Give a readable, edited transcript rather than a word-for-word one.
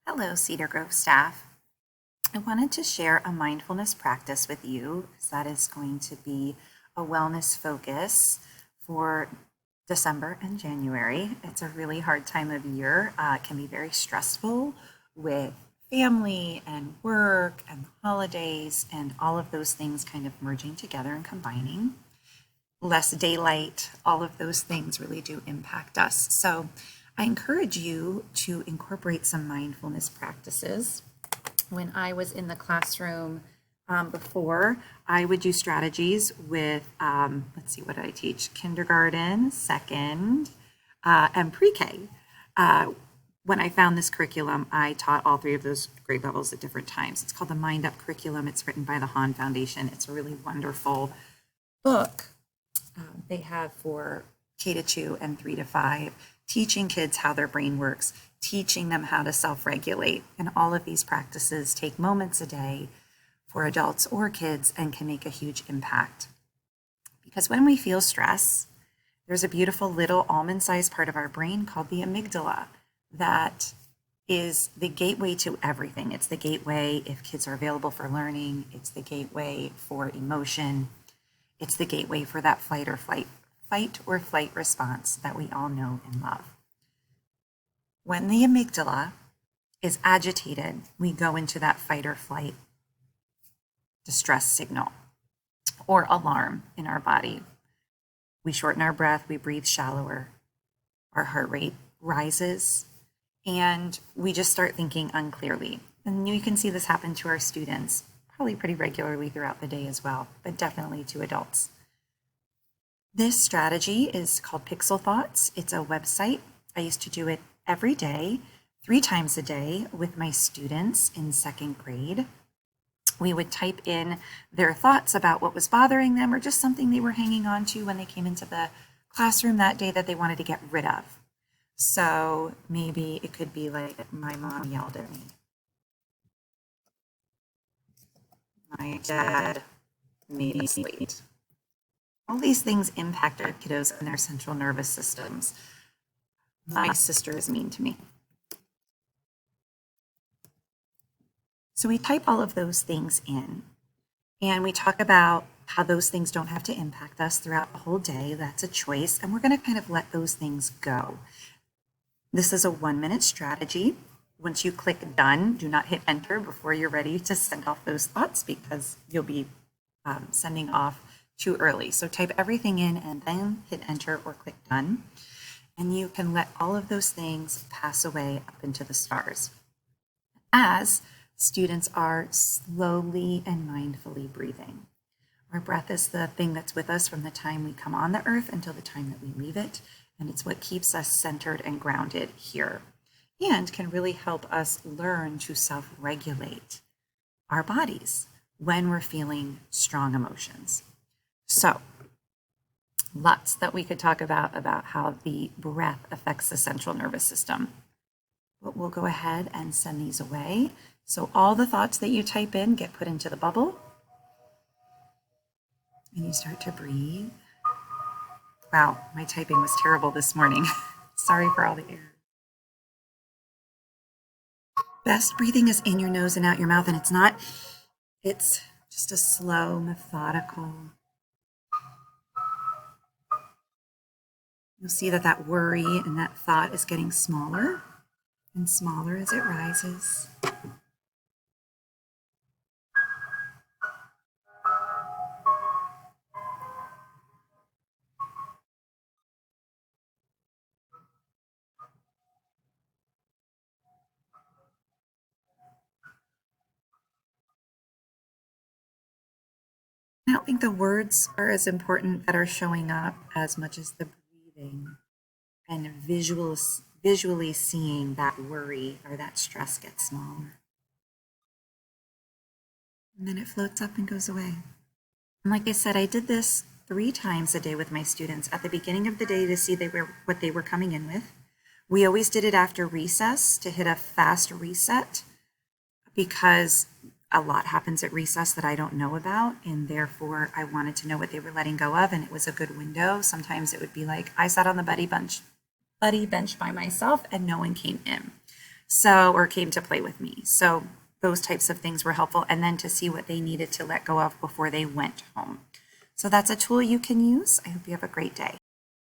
Hello, Cedar Grove staff. I wanted to share a mindfulness practice with you, as that is going to be a wellness focus for December and January. It's a really hard time of year. It can be very stressful with family and work and holidays and all of those things kind of merging together and combining. Less daylight, all of those things really do impact us. So I encourage you to incorporate some mindfulness practices. When I was in the classroom before, I would do strategies with, let's see, what did I teach? Kindergarten, second, and pre-K. When I found this curriculum, I taught all three of those grade levels at different times. It's called the Mind Up curriculum. It's written by the Hahn Foundation. It's a really wonderful book they have for K-2 and 3-5, teaching kids how their brain works, teaching them how to self-regulate. And all of these practices take moments a day for adults or kids and can make a huge impact. Because when we feel stress, there's a beautiful little almond-sized part of our brain called the amygdala that is the gateway to everything. It's the gateway if kids are available for learning. It's the gateway for emotion. It's the gateway for that fight or flight response that we all know and love. When the amygdala is agitated, we go into that fight or flight distress signal or alarm in our body. We shorten our breath, we breathe shallower, our heart rate rises, and we just start thinking unclearly. And you can see this happen to our students probably pretty regularly throughout the day as well, but definitely to adults. This strategy is called Pixel Thoughts. It's a website. I used to do it every day, 3 times a day with my students in second grade. We would type in their thoughts about what was bothering them or just something they were hanging on to when they came into the classroom that day that they wanted to get rid of. So maybe it could be like, my mom yelled at me. My dad made me late. All these things impact our kiddos and their central nervous systems. My sister is mean to me. So we type all of those things in, and we talk about how those things don't have to impact us throughout the whole day. That's a choice, and we're going to kind of let those things go. This is a 1-minute strategy. Once you click done, do not hit enter before you're ready to send off those thoughts because you'll be sending off too early. So type everything in and then hit enter or click done. And you can let all of those things pass away up into the stars as students are slowly and mindfully breathing. Our breath is the thing that's with us from the time we come on the earth until the time that we leave it. And it's what keeps us centered and grounded here and can really help us learn to self-regulate our bodies when we're feeling strong emotions. So, lots that we could talk about how the breath affects the central nervous system. But we'll go ahead and send these away. So all the thoughts that you type in get put into the bubble. And you start to breathe. Wow, my typing was terrible this morning. Sorry for all the errors. Best breathing is in your nose and out your mouth, and it's just a slow, methodical. You'll see that worry and that thought is getting smaller and smaller as it rises. I don't think the words are as important that are showing up as much as the breathing and visually seeing that worry or that stress get smaller. And then it floats up and goes away. And like I said, I did this 3 times a day with my students at the beginning of the day to see what they were coming in with. We always did it after recess to hit a fast reset because a lot happens at recess that I don't know about, and therefore I wanted to know what they were letting go of, and it was a good window. Sometimes it would be like I sat on the buddy bench by myself and no one came in. So, or came to play with me. So those types of things were helpful. And then to see what they needed to let go of before they went home. So that's a tool you can use. I hope you have a great day.